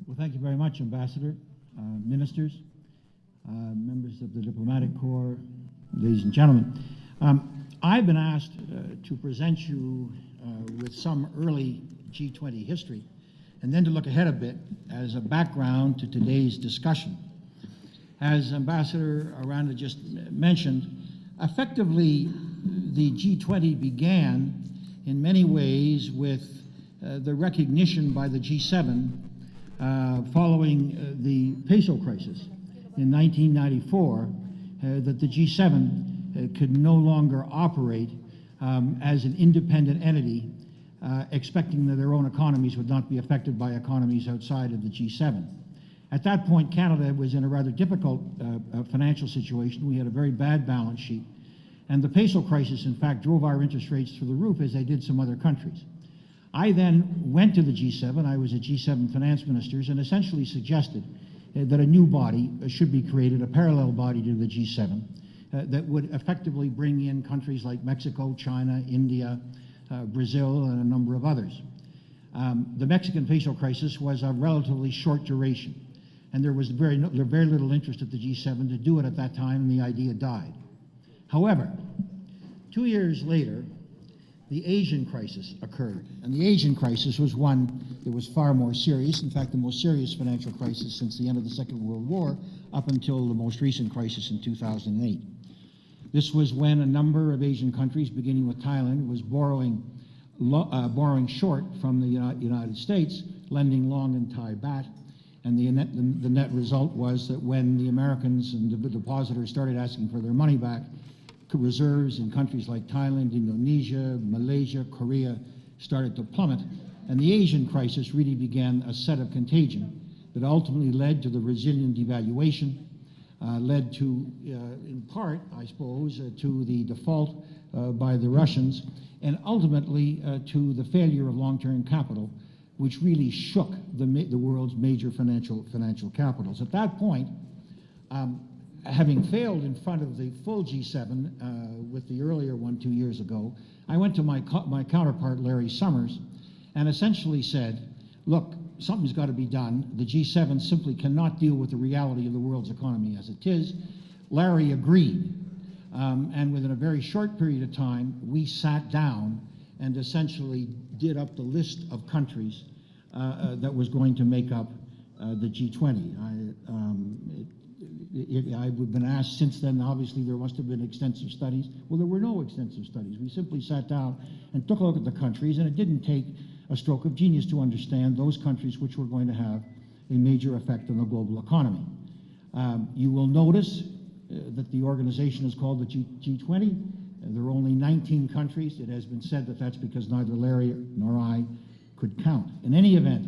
Well, thank you very much, Ambassador, ministers, members of the Diplomatic Corps, ladies and gentlemen. I've been asked to present you with some early G20 history, and then to look ahead a bit as a background to today's discussion. As Ambassador Aranda just mentioned, effectively the G20 began in many ways with the recognition by the G7 following the peso crisis in 1994 that the G7 could no longer operate as an independent entity, expecting that their own economies would not be affected by economies outside of the G7. At that point, Canada was in a rather difficult financial situation. We had a very bad balance sheet, and the peso crisis, in fact, drove our interest rates through the roof, as they did some other countries. I then went to the G7. I was a G7 finance ministers, and essentially suggested that a new body should be created, a parallel body to the G7, that would effectively bring in countries like Mexico, China, India, Brazil, and a number of others. The Mexican peso crisis was of relatively short duration, and there was very little interest at the G7 to do it at that time, and the idea died. However, 2 years later, the Asian crisis occurred, and the Asian crisis was one that was far more serious, in fact the most serious financial crisis since the end of the Second World War, up until the most recent crisis in 2008. This was when a number of Asian countries, beginning with Thailand, was borrowing short from the United States, lending long in Thai baht, and the net result was that when the Americans and the depositors started asking for their money back, reserves in countries like Thailand, Indonesia, Malaysia, Korea started to plummet, and the Asian crisis really began a set of contagion that ultimately led to the Brazilian devaluation, led to, in part, I suppose, to the default by the Russians, and ultimately to the failure of long-term capital, which really shook the world's major financial capitals. At that point, having failed in front of the full G7 with the earlier one 2 years ago, I went to my counterpart, Larry Summers, and essentially said, look, something's got to be done. The G7 simply cannot deal with the reality of the world's economy as it is. Larry agreed, and within a very short period of time, we sat down and essentially did up the list of countries that was going to make up the G20. I've been asked since then, obviously there must have been extensive studies. Well, there were no extensive studies. We simply sat down and took a look at the countries, and it didn't take a stroke of genius to understand those countries which were going to have a major effect on the global economy. You will notice that the organization is called the G20. There are only 19 countries. It has been said that that's because neither Larry nor I could count. In any event,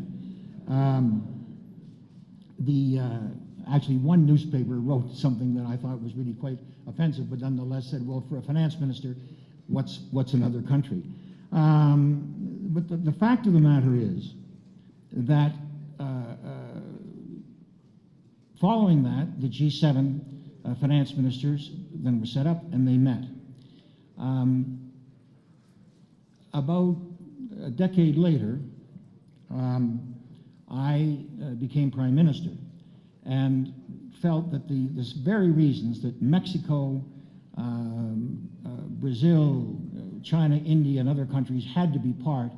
actually, one newspaper wrote something that I thought was really quite offensive, but nonetheless said, well, for a finance minister, what's another country? But the fact of the matter is that following that, the G7 finance ministers then were set up and they met. About a decade later, I became Prime Minister, and felt that this very reasons that Mexico, Brazil, China, India, and other countries had to be part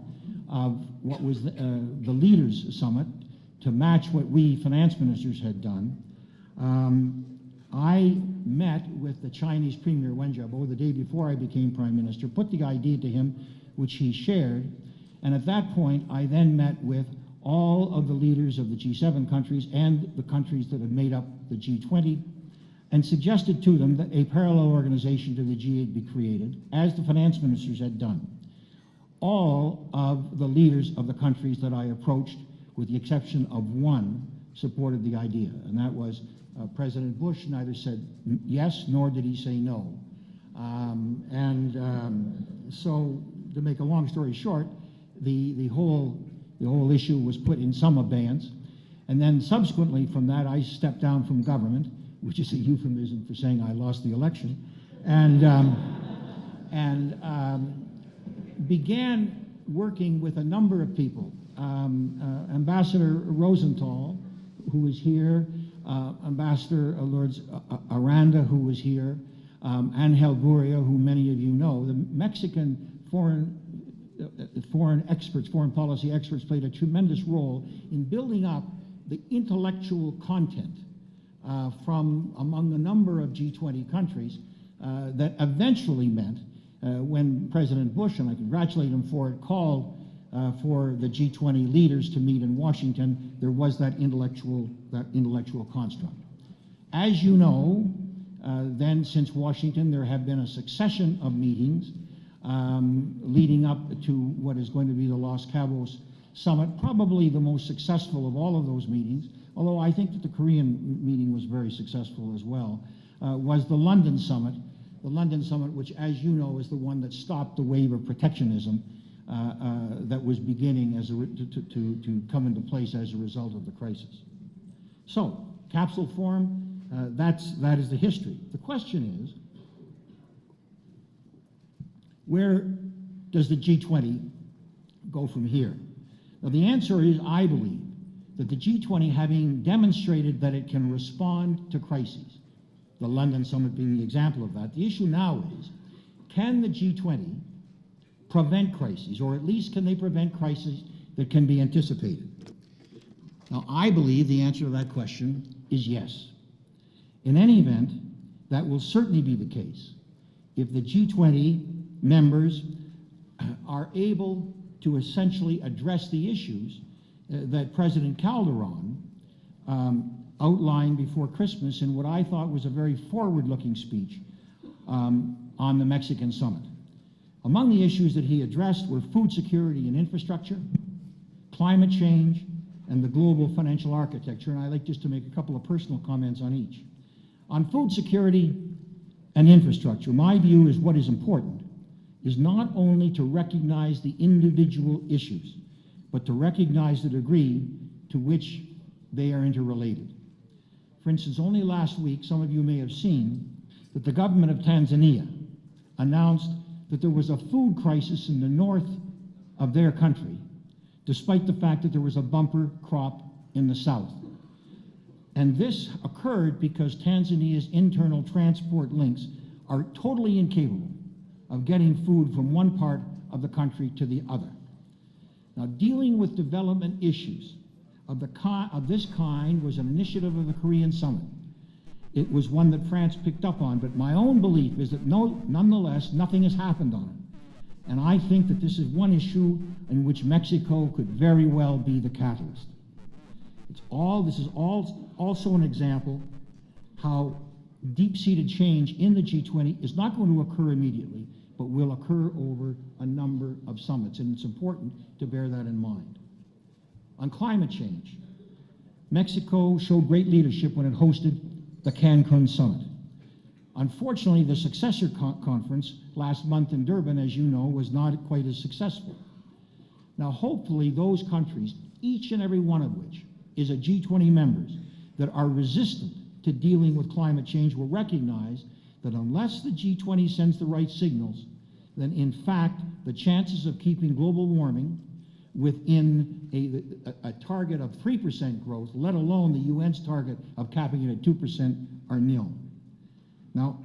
of what was the Leaders Summit to match what we finance ministers had done. I met with the Chinese Premier Wen Jiabao the day before I became Prime Minister, put the idea to him, which he shared, and at that point I then met with all of the leaders of the G7 countries and the countries that had made up the G20, and suggested to them that a parallel organization to the G8 be created, as the finance ministers had done. All of the leaders of the countries that I approached, with the exception of one, supported the idea, and that was President Bush. Neither said yes, nor did he say no. So, to make a long story short, the whole issue was put in some abeyance, and then subsequently from that I stepped down from government, which is a euphemism for saying I lost the election, and began working with a number of people Ambassador Rosenthal, who was here, Ambassador Lord Aranda, who was here, Angel Gurria, who many of you know. The Mexican foreign policy experts played a tremendous role in building up the intellectual content from among a number of G20 countries that eventually meant when President Bush, and I congratulate him for it, called for the G20 leaders to meet in Washington, there was that intellectual construct. As you know, then since Washington, there have been a succession of meetings leading up to what is going to be the Los Cabos Summit, probably the most successful of all of those meetings, although I think that the Korean meeting was very successful as well, was the London Summit. The London Summit, which, as you know, is the one that stopped the wave of protectionism that was beginning to come into place as a result of the crisis. So, Capsule Forum, that is the history. The question is, where does the G20 go from here? Now, the answer is, I believe, that the G20, having demonstrated that it can respond to crises, the London Summit being the example of that, the issue now is, can the G20 prevent crises, or at least can they prevent crises that can be anticipated? Now, I believe the answer to that question is yes. In any event, that will certainly be the case if the G20 members are able to essentially address the issues that President Calderon outlined before Christmas in what I thought was a very forward-looking speech on the Mexican summit. Among the issues that he addressed were food security and infrastructure, climate change, and the global financial architecture, and I'd like just to make a couple of personal comments on each. On food security and infrastructure, my view is what is important is not only to recognize the individual issues, but to recognize the degree to which they are interrelated. For instance, only last week, some of you may have seen that the government of Tanzania announced that there was a food crisis in the north of their country, despite the fact that there was a bumper crop in the south. And this occurred because Tanzania's internal transport links are totally incapable of getting food from one part of the country to the other. Now, dealing with development issues of this kind was an initiative of the Korean Summit. It was one that France picked up on, but my own belief is that nonetheless, nothing has happened on it. And I think that this is one issue in which Mexico could very well be the catalyst. This is also an example how deep-seated change in the G20 is not going to occur immediately, but will occur over a number of summits, and it's important to bear that in mind. On climate change, Mexico showed great leadership when it hosted the Cancun Summit. Unfortunately, the successor conference last month in Durban, as you know, was not quite as successful. Now, hopefully, those countries, each and every one of which is a G20 members that are resistant to dealing with climate change, will recognize that unless the G20 sends the right signals, then in fact, the chances of keeping global warming within a target of 3% growth, let alone the UN's target of capping it at 2%, are nil. Now,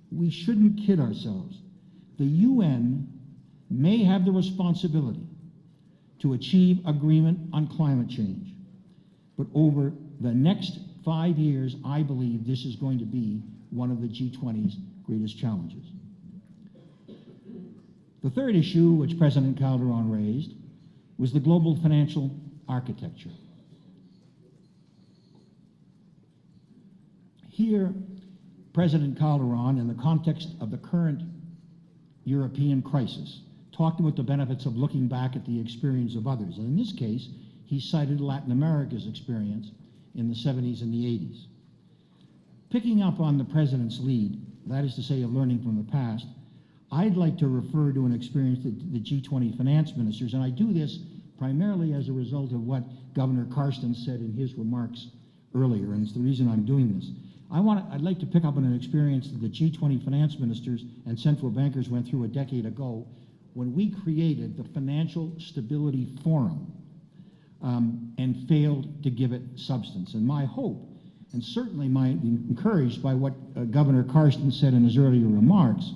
we shouldn't kid ourselves. The UN may have the responsibility to achieve agreement on climate change, but over the next 5 years, I believe this is going to be one of the G20's greatest challenges. The third issue which President Calderon raised was the global financial architecture. Here, President Calderon, in the context of the current European crisis, talked about the benefits of looking back at the experience of others. And in this case, he cited Latin America's experience in the 70s and the 80s. Picking up on the President's lead, that is to say, of learning from the past, I'd like to refer to an experience that the G20 finance ministers, and I do this primarily as a result of what Governor Karsten said in his remarks earlier, and it's the reason I'm doing this. I'd like to pick up on an experience that the G20 finance ministers and central bankers went through a decade ago when we created the Financial Stability Forum and failed to give it substance. And my hope, and certainly encouraged by what Governor Karsten said in his earlier remarks,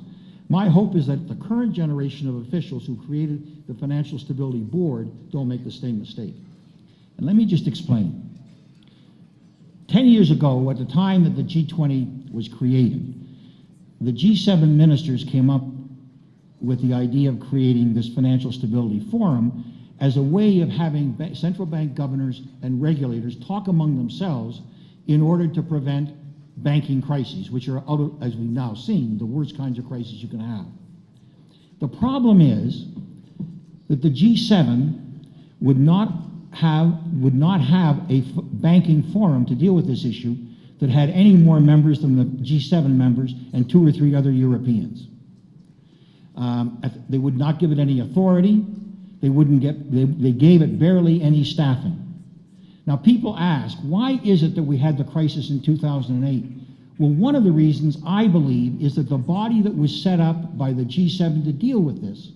my hope is that the current generation of officials who created the Financial Stability Board don't make the same mistake. And let me just explain. 10 years ago, at the time that the G20 was created, the G7 ministers came up with the idea of creating this Financial Stability Forum as a way of having central bank governors and regulators talk among themselves in order to prevent banking crises, which are, as we've now seen, the worst kinds of crises you can have. The problem is that the G7 would not have a banking forum to deal with this issue that had any more members than the G7 members and 2 or 3 other Europeans. They would not give it any authority. They gave it barely any staffing. Now, people ask, why is it that we had the crisis in 2008? Well, one of the reasons, I believe, is that the body that was set up by the G7 to deal with this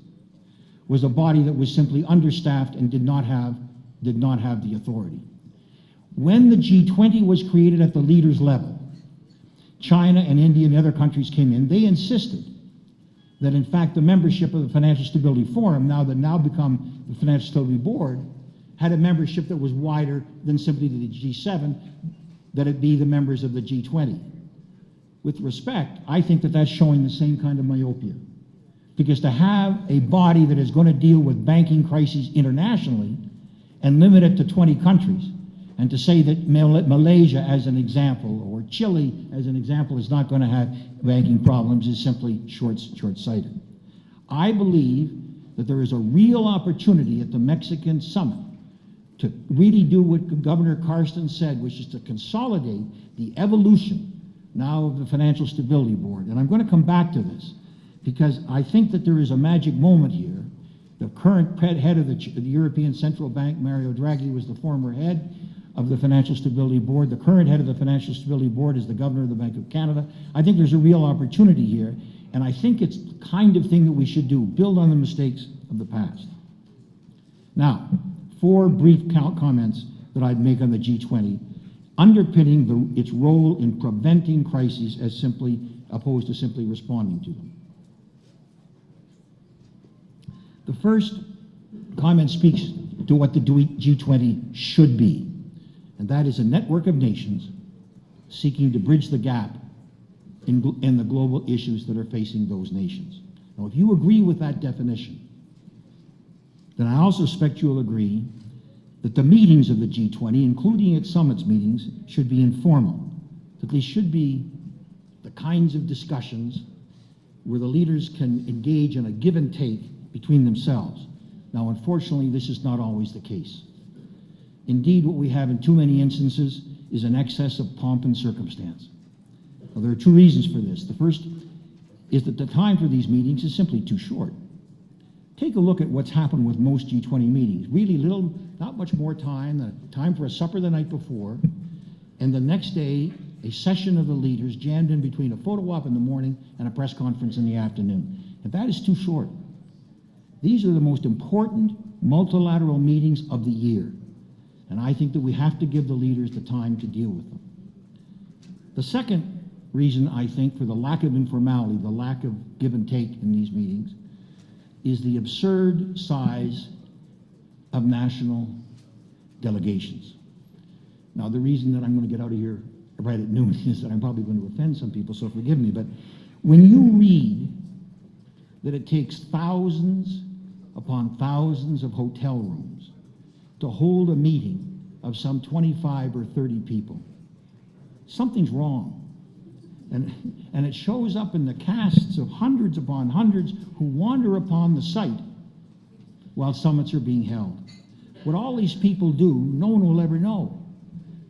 was a body that was simply understaffed and did not have the authority. When the G20 was created at the leaders' level, China and India and other countries came in, they insisted that, in fact, the membership of the Financial Stability Forum, now become the Financial Stability Board, had a membership that was wider than simply the G7, that it be the members of the G20. With respect, I think that that's showing the same kind of myopia. Because to have a body that is going to deal with banking crises internationally and limit it to 20 countries, and to say that Malaysia, as an example, or Chile, as an example, is not going to have banking problems is simply short-sighted. I believe that there is a real opportunity at the Mexican summit to really do what Governor Karsten said, which is to consolidate the evolution now of the Financial Stability Board. And I'm going to come back to this, because I think that there is a magic moment here. The current head of the European Central Bank, Mario Draghi, was the former head of the Financial Stability Board. The current head of the Financial Stability Board is the Governor of the Bank of Canada. I think there's a real opportunity here, and I think it's the kind of thing that we should do, build on the mistakes of the past. Now, 4 brief comments that I'd make on the G20, underpinning its role in preventing crises as opposed to simply responding to them. The first comment speaks to what the G20 should be, and that is a network of nations seeking to bridge the gap in the global issues that are facing those nations. Now, if you agree with that definition, then I also expect you'll agree that the meetings of the G20, including its summits meetings, should be informal, that they should be the kinds of discussions where the leaders can engage in a give and take between themselves. Now, unfortunately, this is not always the case. Indeed, what we have in too many instances is an excess of pomp and circumstance. Now, there are 2 reasons for this. The first is that the time for these meetings is simply too short. Take a look at what's happened with most G20 meetings. Really not much more time, time for a supper the night before, and the next day, a session of the leaders jammed in between a photo op in the morning and a press conference in the afternoon. And that is too short. These are the most important multilateral meetings of the year. And I think that we have to give the leaders the time to deal with them. The second reason, I think, for the lack of informality, the lack of give and take in these meetings, is the absurd size of national delegations. Now, the reason that I'm going to get out of here right at noon is that I'm probably going to offend some people, so forgive me, but when you read that it takes thousands upon thousands of hotel rooms to hold a meeting of some 25 or 30 people, something's wrong. And it shows up in the casts of hundreds upon hundreds who wander upon the site while summits are being held. What all these people do, no one will ever know.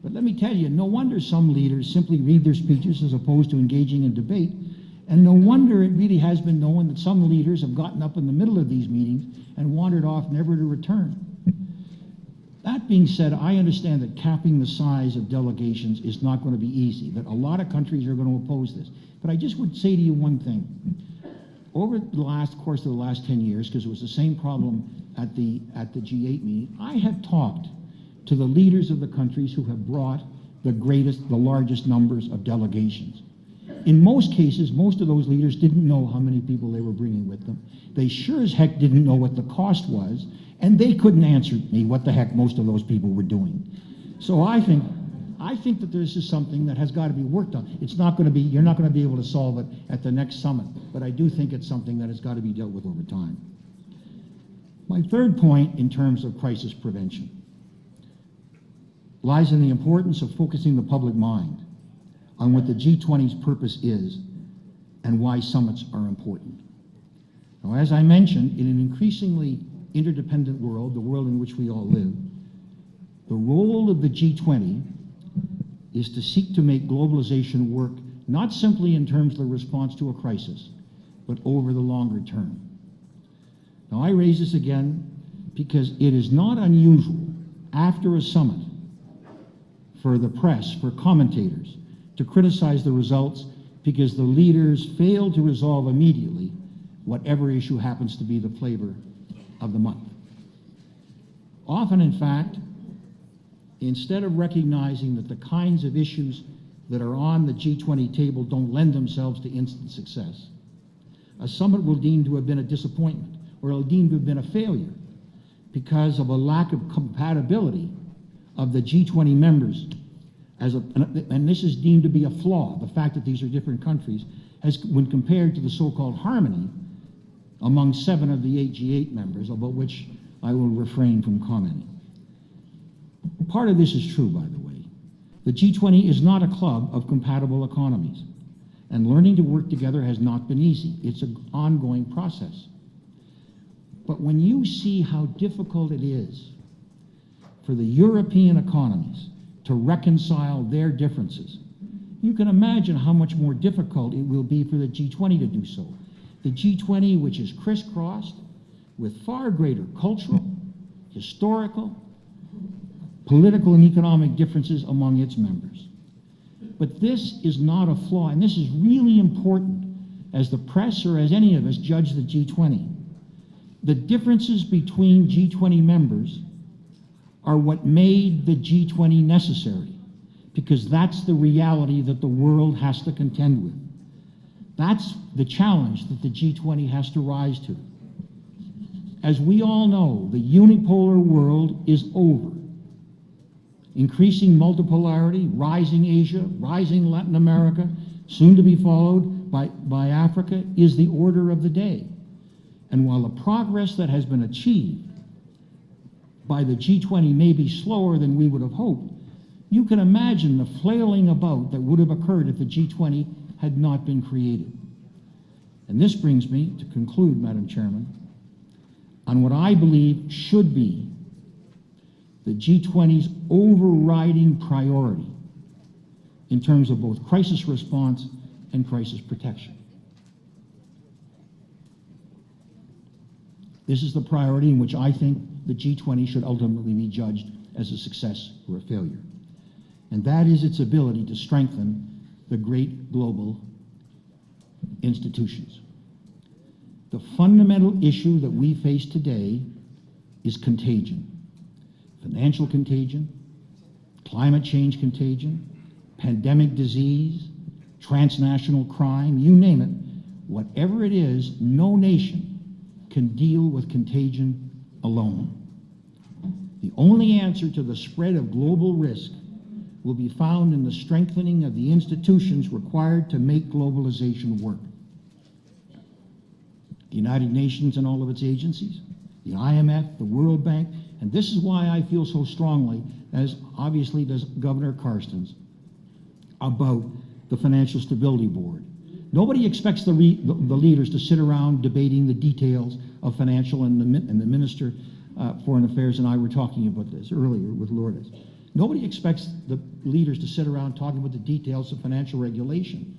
But let me tell you, no wonder some leaders simply read their speeches as opposed to engaging in debate. And no wonder it really has been known that some leaders have gotten up in the middle of these meetings and wandered off never to return. That being said, I understand that capping the size of delegations is not going to be easy, that a lot of countries are going to oppose this. But I just would say to you one thing. Over the course of the last 10 years, because it was the same problem at the G8 meeting, I have talked to the leaders of the countries who have brought the largest numbers of delegations. In most cases, most of those leaders didn't know how many people they were bringing with them. They sure as heck didn't know what the cost was, and they couldn't answer me what the heck most of those people were doing. So I think that this is something that has got to be worked on. It's not going to be, you're not going to be able to solve it at the next summit, but I do think it's something that has got to be dealt with over time. My third point in terms of crisis prevention lies in the importance of focusing the public mind on what the G20's purpose is and why summits are important. Now, as I mentioned, in an increasingly interdependent world, the world in which we all live, the role of the G20 is to seek to make globalization work not simply in terms of the response to a crisis, but over the longer term. Now, I raise this again because it is not unusual after a summit for the press, for commentators, to criticize the results because the leaders fail to resolve immediately whatever issue happens to be the flavor of the month. Often, in fact, instead of recognizing that the kinds of issues that are on the G20 table don't lend themselves to instant success, a summit will deem to have been a disappointment, or it'll deem to have been a failure because of a lack of compatibility of the G20 members. And this is deemed to be a flaw, the fact that these are different countries, when compared to the so-called harmony among 7 of the 8 G8 members, about which I will refrain from commenting. Part of this is true, by the way. The G20 is not a club of compatible economies, and learning to work together has not been easy. It's an ongoing process. But when you see how difficult it is for the European economies to reconcile their differences, you can imagine how much more difficult it will be for the G20 to do so. The G20, which is crisscrossed with far greater cultural, historical, political, and economic differences among its members. But this is not a flaw, and this is really important as the press or as any of us judge the G20. The differences between G20 members are what made the G20 necessary, because that's the reality that the world has to contend with. That's the challenge that the G20 has to rise to. As we all know, the unipolar world is over. Increasing multipolarity, rising Asia, rising Latin America, soon to be followed by Africa, is the order of the day. And while the progress that has been achieved by the G20 may be slower than we would have hoped, you can imagine the flailing about that would have occurred if the G20 had not been created. And this brings me to conclude, Madam Chairman, on what I believe should be the G20's overriding priority in terms of both crisis response and crisis protection. This is the priority in which I think the G20 should ultimately be judged as a success or a failure. And that is its ability to strengthen the great global institutions. The fundamental issue that we face today is contagion. Financial contagion, climate change contagion, pandemic disease, transnational crime, you name it. Whatever it is, no nation can deal with contagion alone. The only answer to the spread of global risk will be found in the strengthening of the institutions required to make globalization work. The United Nations and all of its agencies, the IMF, the World Bank, and this is why I feel so strongly, as obviously does Governor Carstens, about the Financial Stability Board. Nobody expects the leaders to sit around debating the details of financial, and the Minister Foreign Affairs and I were talking about this earlier with Lourdes. Nobody expects the leaders to sit around talking about the details of financial regulation,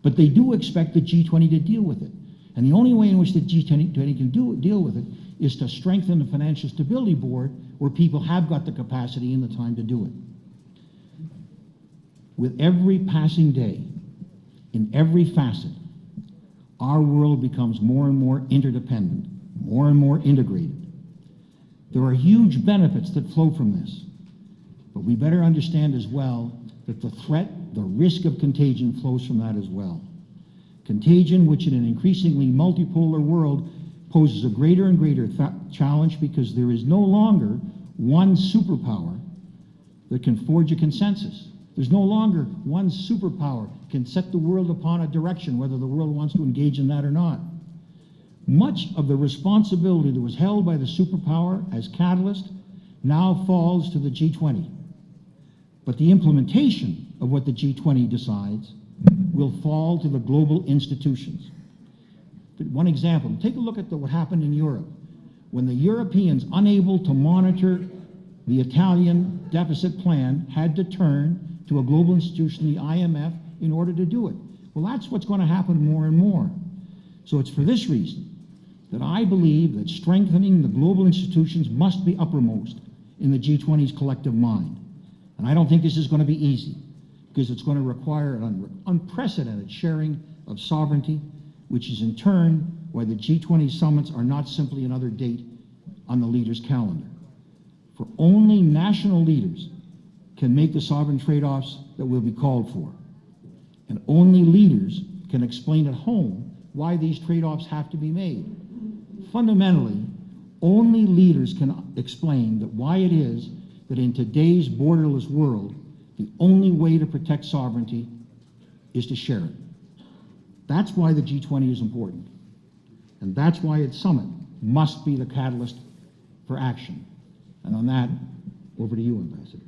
but they do expect the G20 to deal with it. And the only way in which the G20 can deal with it is to strengthen the Financial Stability Board, where people have got the capacity and the time to do it. With every passing day, in every facet, our world becomes more and more interdependent, more and more integrated. There are huge benefits that flow from this. But we better understand as well that the threat, the risk of contagion flows from that as well. Contagion, which in an increasingly multipolar world poses a greater and greater challenge because there is no longer one superpower that can forge a consensus. There's no longer one superpower can set the world upon a direction, whether the world wants to engage in that or not. Much of the responsibility that was held by the superpower as catalyst now falls to the G20. But the implementation of what the G20 decides will fall to the global institutions. But one example, take a look at what happened in Europe. When the Europeans, unable to monitor the Italian deficit plan, had to turn to a global institution, the IMF, in order to do it. Well, that's what's going to happen more and more. So it's for this reason that I believe that strengthening the global institutions must be uppermost in the G20's collective mind. And I don't think this is going to be easy, because it's going to require an unprecedented sharing of sovereignty, which is in turn why the G20 summits are not simply another date on the leaders' calendar. For only national leaders can make the sovereign trade-offs that will be called for. And only leaders can explain at home why these trade-offs have to be made. Fundamentally, only leaders can explain that why it is that in today's borderless world, the only way to protect sovereignty is to share it. That's why the G20 is important. And that's why its summit must be the catalyst for action. And on that, over to you, Ambassador.